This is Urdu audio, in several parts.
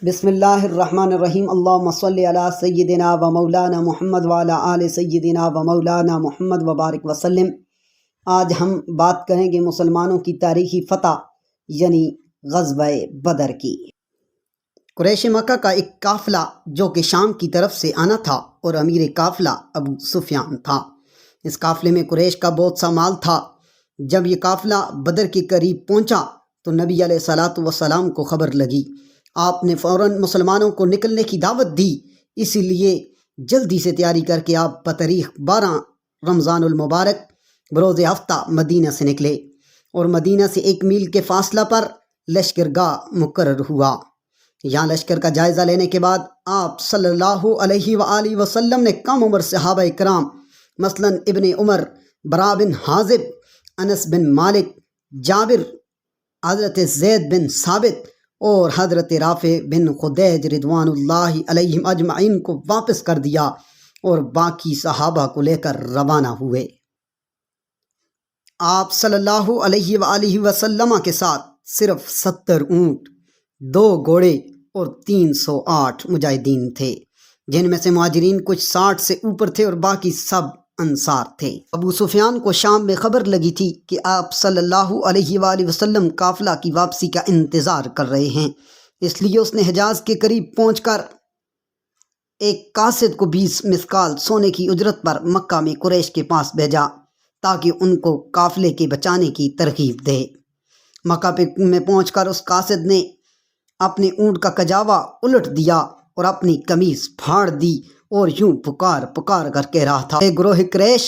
بسم اللہ الرحمن الرحیم اللہم صلی علی سیدنا و مولانا محمد وعلی آل سیدنا و مولانا محمد وبارک وسلم۔ آج ہم بات کریں گے مسلمانوں کی تاریخی فتح یعنی غزوہ بدر کی۔ قریش مکہ کا ایک قافلہ جو کہ شام کی طرف سے آنا تھا اور امیر قافلہ ابو سفیان تھا۔ اس قافلے میں قریش کا بہت سا مال تھا۔ جب یہ قافلہ بدر کے قریب پہنچا تو نبی علیہ السلام کو خبر لگی۔ آپ نے فوراً مسلمانوں کو نکلنے کی دعوت دی، اسی لیے جلدی سے تیاری کر کے آپ بتاریخ 12 رمضان المبارک بروز ہفتہ مدینہ سے نکلے اور مدینہ سے 1 میل کے فاصلہ پر لشکرگاہ مقرر ہوا۔ یہاں لشکر کا جائزہ لینے کے بعد آپ صلی اللہ علیہ وآلہ وسلم نے کم عمر صحابہ کرام مثلاً ابن عمر، برا بن حازب، انس بن مالک، جابر، حضرت زید بن ثابت اور حضرت رافع بن خدیج رضوان اللہ علیہم اجمعین کو واپس کر دیا اور باقی صحابہ کو لے کر روانہ ہوئے۔ آپ صلی اللہ علیہ وآلہ وسلم کے ساتھ صرف 70 اونٹ، 2 گھوڑے اور 308 مجاہدین تھے، جن میں سے مہاجرین کچھ 60 سے اوپر تھے اور باقی سب انصار تھے۔ ابو سفیان کو شام میں خبر لگی تھی کہ آپ صلی اللہ علیہ وآلہ وسلم قافلہ کی واپسی کا انتظار کر رہے ہیں، اس لیے اس نے حجاز کے قریب پہنچ کر ایک قاصد کو 20 مثقال سونے کی اجرت پر مکہ میں قریش کے پاس بھیجا تاکہ ان کو قافلے کے بچانے کی ترغیب دے۔ مکہ میں پہنچ کر اس قاصد نے اپنے اونٹ کا کجاوا الٹ دیا اور اپنی قمیص پھاڑ دی اور یوں پکار پکار کر کہہ رہا تھا، اے گروہ قریش،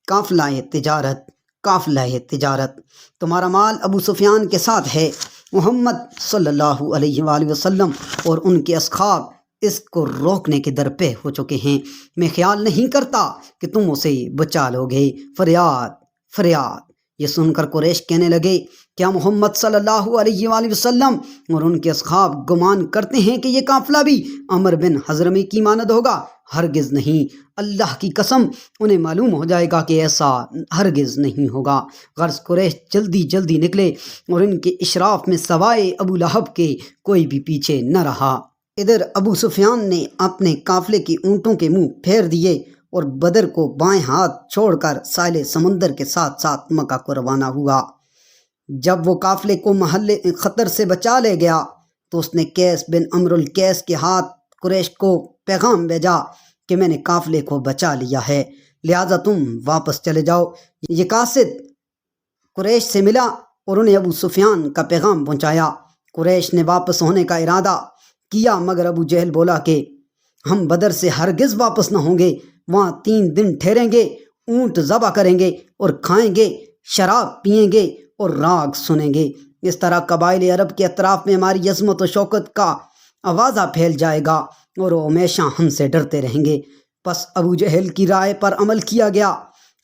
قافلہ تجارت، قافلہ تجارت، تمہارا مال ابو سفیان کے ساتھ ہے۔ محمد صلی اللہ علیہ وآلہ وسلم اور ان کے اصحاب اس کو روکنے کے درپے ہو چکے ہیں، میں خیال نہیں کرتا کہ تم اسے بچا لو گے۔ فریاد فریاد۔ یہ سن کر قریش کہنے لگے، کیا محمد صلی اللہ علیہ وآلہ وسلم اور ان کے اصحاب گمان کرتے ہیں کہ یہ قافلہ بھی عمر بن حضرمی کی مانند ہوگا؟ ہرگز نہیں، اللہ کی قسم انہیں معلوم ہو جائے گا کہ ایسا ہرگز نہیں ہوگا۔ غرض قریش جلدی جلدی نکلے اور ان کے اشراف میں سوائے ابو لہب کے کوئی بھی پیچھے نہ رہا۔ ادھر ابو سفیان نے اپنے قافلے کے اونٹوں کے منہ پھیر دیے اور بدر کو بائیں ہاتھ چھوڑ کر ساحل سمندر کے ساتھ ساتھ مکہ کو روانہ ہوا۔ جب وہ قافلے کو محل خطر سے بچا لے گیا تو اس نے قیس بن عمرو القیس کے ہاتھ قریش کو پیغام بھیجا کہ میں نے قافلے کو بچا لیا ہے، لہٰذا تم واپس چلے جاؤ۔ یہ قاصد قریش سے ملا اور انہیں ابو سفیان کا پیغام پہنچایا۔ قریش نے واپس ہونے کا ارادہ کیا مگر ابو جہل بولا کہ ہم بدر سے ہرگز واپس نہ ہوں گے، وہاں 3 دن ٹھہریں گے، اونٹ ذبح کریں گے اور کھائیں گے، شراب پئیں گے اور راگ سنیں گے۔ اس طرح قبائل عرب کے اطراف میں ہماری عظمت و شوکت کا آوازہ پھیل جائے گا اور وہ ہمیشہ ہم سے ڈرتے رہیں گے۔ پس ابو جہل کی رائے پر عمل کیا گیا۔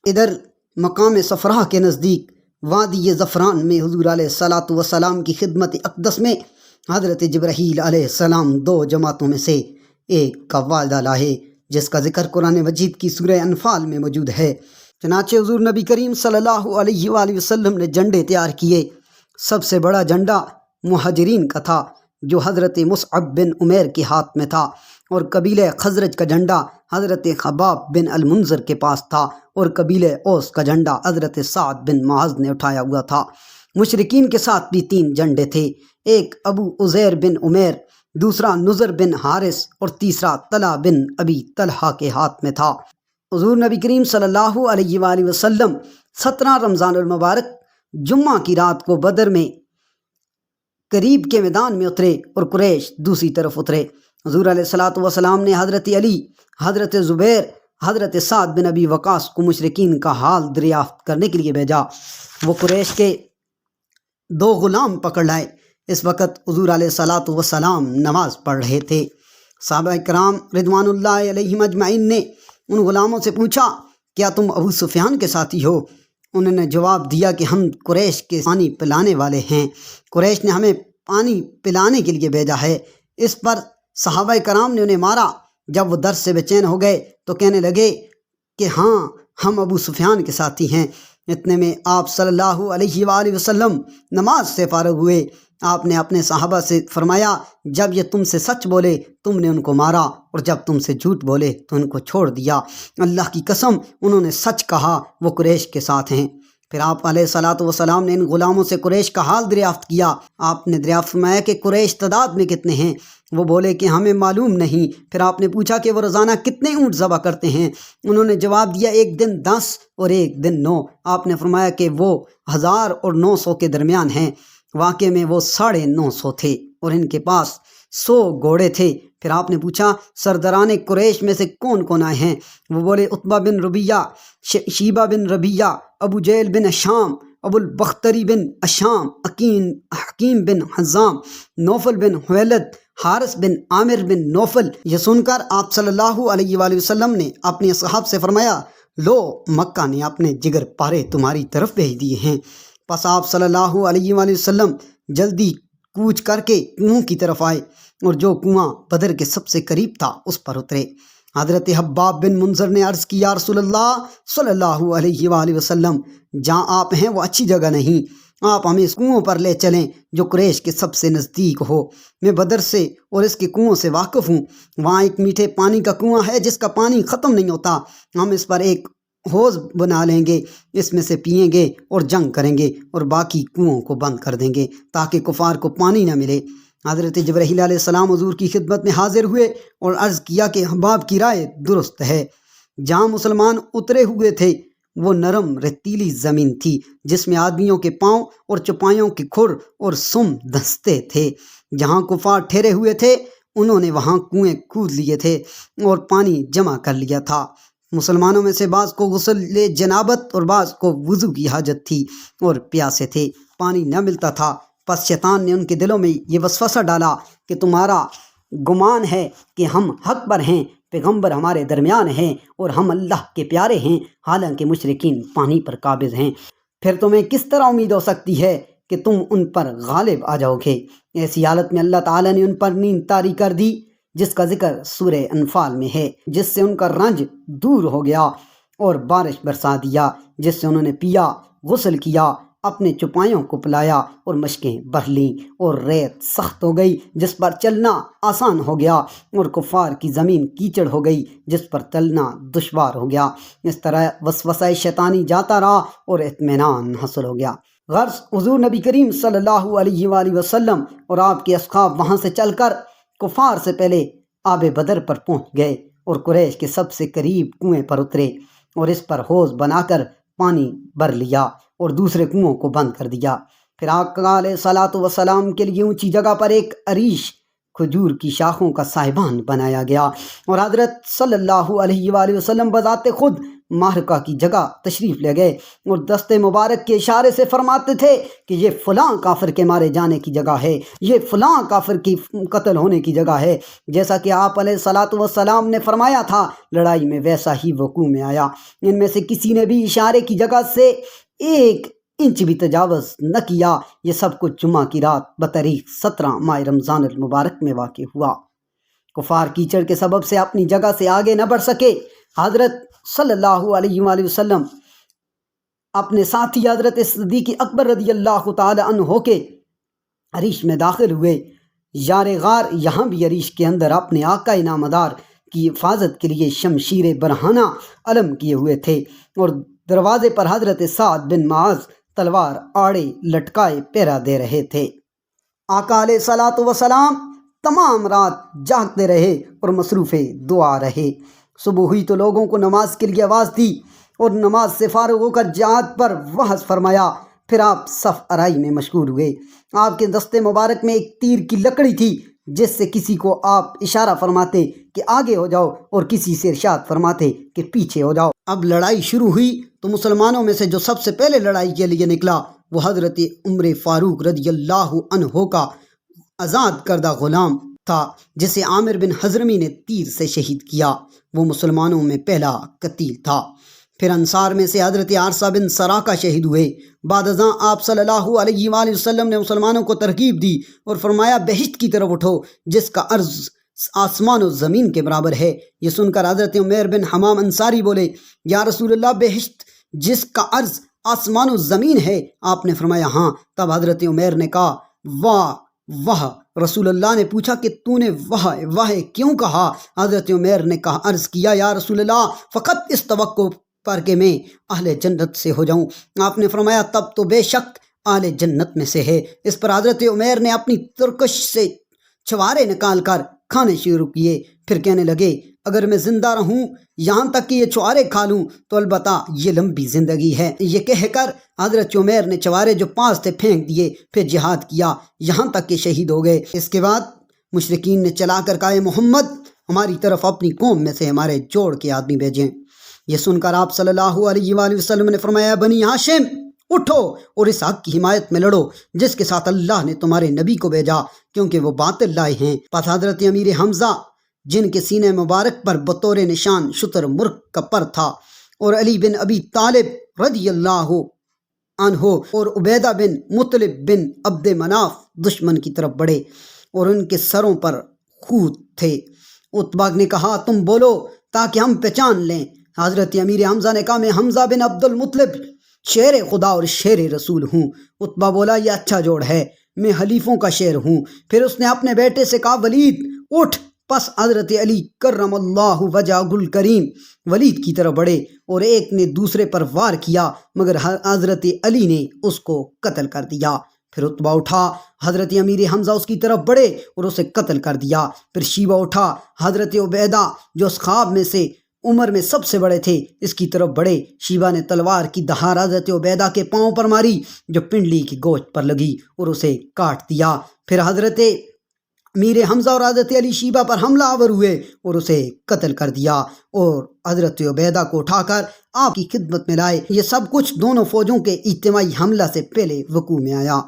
ادھر مقام صفرا کے نزدیک وادی زفران میں حضور علیہ السلام کی خدمت اقدس میں حضرت جبرائیل علیہ السلام 2 جماعتوں میں سے ایک کا وعدہ لائے، جس کا ذکر قرآن مجید کی سورہ انفال میں موجود ہے۔ چنانچہ حضور نبی کریم صلی اللہ علیہ وآلہ وسلم نے جھنڈے تیار کیے۔ سب سے بڑا جھنڈا مہاجرین کا تھا جو حضرت مصعب بن عمیر کے ہاتھ میں تھا، اور قبیلہ خزرج کا جھنڈا حضرت خباب بن المنذر کے پاس تھا، اور قبیلہ اوس کا جھنڈا حضرت سعد بن معاذ نے اٹھایا ہوا تھا۔ مشرکین کے ساتھ بھی 3 جھنڈے تھے، ایک ابو عزیر بن عمیر، دوسرا نضر بن حارث اور تیسرا طلحہ بن ابی طلحہ کے ہاتھ میں تھا۔ حضور نبی کریم صلی اللہ علیہ وآلہ وسلم 17 رمضان المبارک جمعہ کی رات کو بدر میں قریب کے میدان میں اترے اور قریش دوسری طرف اترے۔ حضور علیہ السلام نے حضرت علی، حضرت زبیر، حضرت سعد بن ابی وقاص کو مشرکین کا حال دریافت کرنے کے لیے بھیجا۔ وہ قریش کے 2 غلام پکڑ لائے۔ اس وقت حضور علیہ السلام نماز پڑھ رہے تھے۔ صحابہ کرام رضوان اللہ علیہم اجمعین نے ان غلاموں سے پوچھا، کیا تم ابو سفیان کے ساتھی ہو؟ انہوں نے جواب دیا کہ ہم قریش کے پانی پلانے والے ہیں، قریش نے ہمیں پانی پلانے کے لیے بھیجا ہے۔ اس پر صحابہ کرام نے انہیں مارا۔ جب وہ درد سے بے چین ہو گئے تو کہنے لگے کہ ہاں، ہم ابو سفیان کے ساتھی ہیں۔ اتنے میں آپ صلی اللہ علیہ وآلہ وسلم نماز سے فارغ ہوئے۔ آپ نے اپنے صحابہ سے فرمایا، جب یہ تم سے سچ بولے تم نے ان کو مارا، اور جب تم سے جھوٹ بولے تو ان کو چھوڑ دیا۔ اللہ کی قسم انہوں نے سچ کہا، وہ قریش کے ساتھ ہیں۔ پھر آپ علیہ الصلوۃ والسلام نے ان غلاموں سے قریش کا حال دریافت کیا۔ آپ نے دریافت فرمایا کہ قریش تعداد میں کتنے ہیں؟ وہ بولے کہ ہمیں معلوم نہیں۔ پھر آپ نے پوچھا کہ وہ روزانہ کتنے اونٹ ذبح کرتے ہیں؟ انہوں نے جواب دیا، ایک دن 10 اور ایک دن 9۔ آپ نے فرمایا کہ وہ 1000 اور 900 کے درمیان ہیں۔ واقع میں وہ 950 تھے اور ان کے پاس 100 گھوڑے تھے۔ پھر آپ نے پوچھا، سرداران قریش میں سے کون کون آئے ہیں؟ وہ بولے، عتبہ بن ربیعہ، شیبہ بن ربیعہ، ابو جہل بن اشام، ابو البختری بن اشام، حکیم بن حزام، نوفل بن حویلد، حارث بن عامر بن نوفل۔ یہ سن کر آپ صلی اللہ علیہ وآلہ وسلم نے اپنے اصحاب سے فرمایا، لو، مکہ نے اپنے جگر پارے تمہاری طرف بھیج دیے ہیں۔ پس آپ صلی اللہ علیہ وآلہ وسلم جلدی کوچ کر کے کنویں کی طرف آئے، اور جو کنواں بدر کے سب سے قریب تھا اس پر اترے۔ حضرت حباب بن منذر نے عرض کی، یا رسول اللہ صلی اللہ علیہ وآلہ وسلم، جہاں آپ ہیں وہ اچھی جگہ نہیں، آپ ہمیں اس کنویں پر لے چلیں جو قریش کے سب سے نزدیک ہو۔ میں بدر سے اور اس کے کنویں سے واقف ہوں۔ وہاں ایک میٹھے پانی کا کنواں ہے جس کا پانی ختم نہیں ہوتا۔ ہم اس پر ایک حوض بنا لیں گے، اس میں سے پئیں گے اور جنگ کریں گے، اور باقی کنووں کو بند کر دیں گے تاکہ کفار کو پانی نہ ملے۔ حضرت جبرائیل علیہ السلام حضور کی خدمت میں حاضر ہوئے اور عرض کیا کہ حباب کی رائے درست ہے۔ جہاں مسلمان اترے ہوئے تھے وہ نرم ریتیلی زمین تھی جس میں آدمیوں کے پاؤں اور چپائیوں کے کھر اور سم دھنستے تھے۔ جہاں کفار ٹھہرے ہوئے تھے انہوں نے وہاں کنویں کھود لیے تھے اور پانی جمع کر لیا تھا۔ مسلمانوں میں سے بعض کو غسل جنابت اور بعض کو وضو کی حاجت تھی اور پیاسے تھے، پانی نہ ملتا تھا۔ پس شیطان نے ان کے دلوں میں یہ وسوسہ ڈالا کہ تمہارا گمان ہے کہ ہم حق پر ہیں، پیغمبر ہمارے درمیان ہیں اور ہم اللہ کے پیارے ہیں، حالانکہ مشرکین پانی پر قابض ہیں۔ پھر تمہیں کس طرح امید ہو سکتی ہے کہ تم ان پر غالب آ جاؤ گے؟ ایسی حالت میں اللہ تعالیٰ نے ان پر نیند طاری کر دی، جس کا ذکر سورہ انفال میں ہے، جس سے ان کا رنج دور ہو گیا، اور بارش برسا دیا جس سے انہوں نے پیا، غسل کیا، اپنے چپائیوں کو پلایا اور مشکیں بھر لیں، اور ریت سخت ہو گئی جس پر چلنا آسان ہو گیا، اور کفار کی زمین کیچڑ ہو گئی جس پر چلنا دشوار ہو گیا۔ اس طرح وسوسہ شیطانی جاتا رہا اور اطمینان حاصل ہو گیا۔ غرض حضور نبی کریم صلی اللہ علیہ وآلہ وسلم اور آپ کے اصحاب وہاں سے چل کر کفار سے پہلے آب بدر پر پہنچ گئے اور قریش کے سب سے قریب کنویں پر اترے اور اس پر حوض بنا کر پانی بھر لیا اور دوسرے کنووں کو بند کر دیا۔ پھر آقا علیہ الصلوۃ والسلام کے لیے اونچی جگہ پر ایک عریش کھجور کی شاخوں کا سائبان بنایا گیا، اور حضرت صلی اللہ علیہ وآلہ وسلم بذات خود معرکہ کی جگہ تشریف لے گئے اور دست مبارک کے اشارے سے فرماتے تھے کہ یہ فلاں کافر کے مارے جانے کی جگہ ہے، یہ فلاں کافر کی قتل ہونے کی جگہ ہے، جیسا کہ آپ علیہ الصلوۃ والسلام نے فرمایا تھا۔ لڑائی میں ویسا ہی وقوع میں آیا۔ ان میں سے کسی نے بھی اشارے کی جگہ سے 1 انچ بھی تجاوز نہ کیا۔ یہ سب کچھ جمعہ کی رات بتاریخ 17 ماہ رمضان المبارک میں واقع ہوا۔ کفار کیچڑ کے سبب سے اپنی جگہ سے آگے نہ بڑھ سکے۔ حضرت صلی اللہ علیہ وآلہ وسلم اپنے ساتھی حضرت صدیق اکبر رضی اللہ تعالی عنہ کے عریش میں داخل ہوئے۔ یار غار یہاں بھی عریش کے اندر اپنے آقا نامدار کی حفاظت کے لیے شمشیر برہانہ علم کیے ہوئے تھے، اور دروازے پر حضرت سعد بن معاذ تلوار آڑے لٹکائے پہرا دے رہے تھے۔ آقا علیہ الصلوۃ والسلام تمام رات جاگتے رہے اور مصروف دعا رہے۔ صبح ہوئی تو لوگوں کو نماز کے لیے آواز دی اور نماز سے فارغ ہو کر جہاد پر وعظ فرمایا۔ پھر آپ صف آرائی میں مشغول ہوئے۔ آپ کے دستے مبارک میں ایک تیر کی لکڑی تھی جس سے کسی کو آپ اشارہ فرماتے کہ آگے ہو جاؤ اور کسی سے ارشاد فرماتے کہ پیچھے ہو جاؤ۔ اب لڑائی شروع ہوئی تو مسلمانوں میں سے جو سب سے پہلے لڑائی کے لیے نکلا وہ حضرت عمر فاروق رضی اللہ عنہ کا آزاد کردہ غلام تھا، جسے عامر بن حضرمی نے تیر سے شہید کیا۔ وہ مسلمانوں میں پہلا قتیل تھا۔ پھر انصار میں سے حضرت عارثہ بن سراقہ شہید ہوئے۔ بعد ازاں آپ صلی اللہ علیہ وآلہ وسلم نے مسلمانوں کو ترغیب دی اور فرمایا بہشت کی طرف اٹھو جس کا عرض آسمان و زمین کے برابر ہے۔ یہ سن کر حضرت عمیر بن حمام انصاری بولے، یا رسول اللہ، بہشت جس کا عرض آسمان و زمین ہے؟ آپ نے فرمایا ہاں۔ تب حضرت عمیر نے کہا واہ واہ۔ رسول اللہ نے پوچھا کہ تو نے واہ واہ کیوں کہا؟ حضرت عمیر نے کہا عرض کیا یا رسول اللہ فقط اس توقع پر کہ میں اہل جنت سے ہو جاؤں۔ آپ نے فرمایا تب تو بے شک اہل جنت میں سے ہے۔ اس پر حضرت عمیر نے اپنی ترکش سے چھوارے نکال کر کھانے شروع کیے، پھر کہنے لگے اگر میں زندہ رہوں یہاں تک کہ یہ چھوارے کھا لوں تو البتہ یہ لمبی زندگی ہے۔ یہ کہہ کر حضرت عمیر نے چھوارے جو پاس تھے پھینک دیے، پھر جہاد کیا یہاں تک کہ شہید ہو گئے۔ اس کے بعد مشرکین نے چلا کر کہا محمد ہماری طرف اپنی قوم میں سے ہمارے جوڑ کے آدمی بھیجیں۔ یہ سن کر آپ صلی اللہ علیہ وآلہ وسلم نے فرمایا بنی ہاشم اٹھو اور اس حق کی حمایت میں لڑو جس کے ساتھ اللہ نے تمہارے نبی کو بھیجا، کیونکہ وہ باطل لائے ہیں۔ پس حضرت امیر حمزہ جن کے سینے مبارک پر بطور نشان شتر مرغ کا پر تھا، اور علی بن ابی طالب رضی اللہ عنہ اور عبیدہ بن مطلب بن عبد مناف دشمن کی طرف بڑھے اور ان کے سروں پر خود تھے۔ عتبہ نے کہا تم بولو تاکہ ہم پہچان لیں۔ حضرت امیر حمزہ نے کہا میں حمزہ بن عبد المطلب شیر خدا اور شیر رسول ہوں۔ عتبہ بولا یہ اچھا جوڑ ہے، میں حلیفوں کا شیر ہوں۔ پھر اس نے اپنے بیٹے سے کہا ولید اٹھ۔ پس حضرت علی کرم اللہ وجہ گل کریم ولید کی طرف بڑھے اور ایک نے دوسرے پر وار کیا، مگر حضرت علی نے اس کو قتل کر دیا۔ پھر عتبہ اٹھا، حضرت امیر حمزہ اس کی طرف بڑھے اور اسے قتل کر دیا۔ پھر شیبہ اٹھا، حضرت عبیدہ جو اصحاب میں سے عمر میں سب سے بڑے تھے اس کی طرف بڑھے۔ شیبہ نے تلوار کی دھار حضرت عبیدہ کے پاؤں پر ماری جو پنڈلی کی گوشت پر لگی اور اسے کاٹ دیا۔ پھر حضرت امیر حمزہ اور حضرت علی شیبہ پر حملہ آور ہوئے اور اسے قتل کر دیا اور حضرت عبیدہ کو اٹھا کر آپ کی خدمت میں لائے۔ یہ سب کچھ دونوں فوجوں کے اجتماعی حملہ سے پہلے وقوع میں آیا۔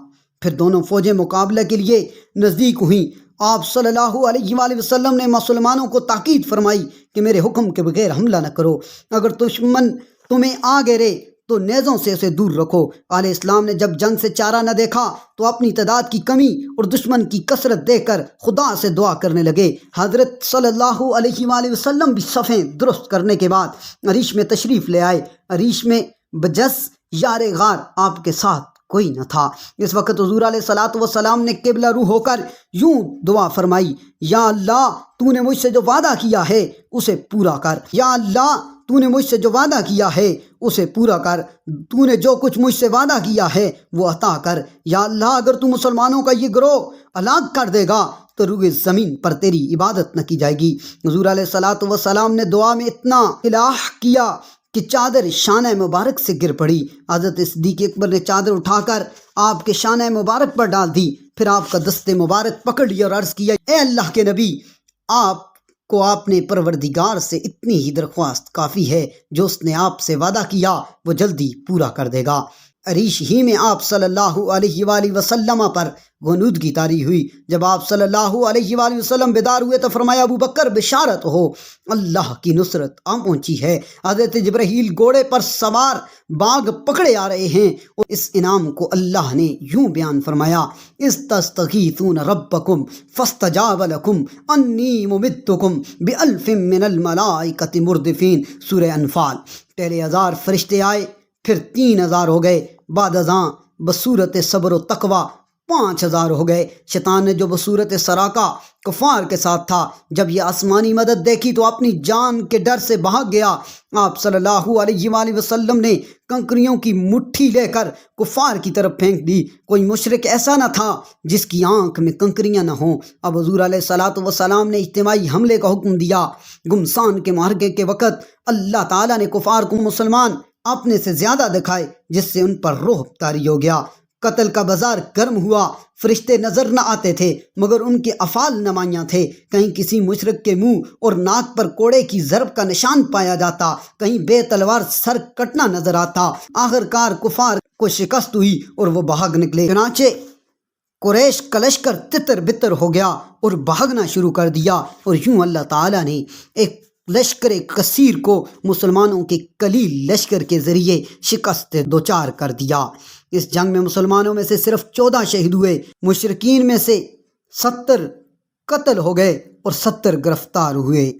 پھر دونوں فوجیں مقابلہ کے لیے نزدیک ہوئیں۔ آپ صلی اللہ علیہ وآلہ وسلم نے مسلمانوں کو تاکید فرمائی کہ میرے حکم کے بغیر حملہ نہ کرو، اگر دشمن تمہیں آ گرے تو نیزوں سے اسے دور رکھو۔ اہل اسلام نے جب جنگ سے چارہ نہ دیکھا تو اپنی تعداد کی کمی اور دشمن کی کثرت دیکھ کر خدا سے دعا کرنے لگے۔ حضرت صلی اللہ علیہ وآلہ وسلم بھی صفیں درست کرنے کے بعد عریش میں تشریف لے آئے۔ عریش میں بجس یار غار آپ کے ساتھ کوئی نہ تھا۔ اس وقت حضور علیہ الصلوۃ والسلام نے قبلہ رو ہو کر یوں دعا فرمائی یا اللہ تو نے مجھ سے جو وعدہ کیا ہے اسے پورا کر، یا اللہ تو نے مجھ سے جو وعدہ کیا ہے اسے پورا کر، تو نے جو کچھ مجھ سے وعدہ کیا ہے وہ عطا کر۔ یا اللہ اگر تو مسلمانوں کا یہ گروہ ہلاک کر دے گا تو روئے زمین پر تیری عبادت نہ کی جائے گی۔ حضور علیہ الصلوۃ والسلام نے دعا میں اتنا الہ کیا کہ چادر شانہ مبارک سے گر پڑی۔ حضرت صدیق اکبر نے چادر اٹھا کر آپ کے شانہ مبارک پر ڈال دی، پھر آپ کا دست مبارک پکڑ لیا اور عرض کیا اے اللہ کے نبی آپ کو آپ نے پروردگار سے اتنی ہی درخواست کافی ہے، جو اس نے آپ سے وعدہ کیا وہ جلدی پورا کر دے گا۔ عریش ہی میں آپ صلی اللہ علیہ وآلہ وسلم پر غنودگی طاری ہوئی۔ جب آپ صلی اللہ علیہ وآلہ وسلم بیدار ہوئے تو فرمایا ابو بکر بشارت ہو، اللہ کی نصرت آ پہنچی ہے۔ حضرت جبرائیل گھوڑے پر سوار باغ پکڑے آ رہے ہیں اور اس انعام کو اللہ نے یوں بیان فرمایا استستغیثون ربکم فاستجاب لکم انی ممدکم بألف من الملائکۃ مردفین۔ سورہ انفال۔ پہلے 1000 فرشتے آئے، پھر 3000 ہو گئے، بعد ازاں بصورت صبر و تقوی 5000 ہو گئے۔ شیطان نے جو بصورت سراقہ کفار کے ساتھ تھا جب یہ آسمانی مدد دیکھی تو اپنی جان کے ڈر سے بھاگ گیا۔ آپ صلی اللہ علیہ وآلہ وسلم نے کنکریوں کی مٹھی لے کر کفار کی طرف پھینک دی۔ کوئی مشرک ایسا نہ تھا جس کی آنکھ میں کنکریاں نہ ہوں۔ اب حضور علیہ الصلوۃ والسلام نے اجتماعی حملے کا حکم دیا۔ گمسان کے معرکے کے وقت اللہ تعالیٰ نے کفار کو مسلمان اپنے سے زیادہ دکھائے جس سے ان پر رعب طاری ہو گیا۔ قتل کا بازار گرم ہوا، فرشتے نظر نہ آتے تھے مگر ان کے افعال نمایاں تھے۔ کہیں کسی مشرک کے منہ اور ناک پر کوڑے کی ضرب کا نشان پایا جاتا، کہیں بے تلوار سر کٹنا نظر آتا۔ آخر کار کفار کو شکست ہوئی اور وہ بھاگ نکلے۔ چنانچہ قریش کا لشکر تتر بتر ہو گیا اور بھاگنا شروع کر دیا، اور یوں اللہ تعالیٰ نے ایک لشکر کثیر کو مسلمانوں کے قلیل لشکر کے ذریعے شکست دوچار کر دیا۔ اس جنگ میں مسلمانوں میں سے صرف 14 شہید ہوئے، مشرکین میں سے 70 قتل ہو گئے اور 70 گرفتار ہوئے۔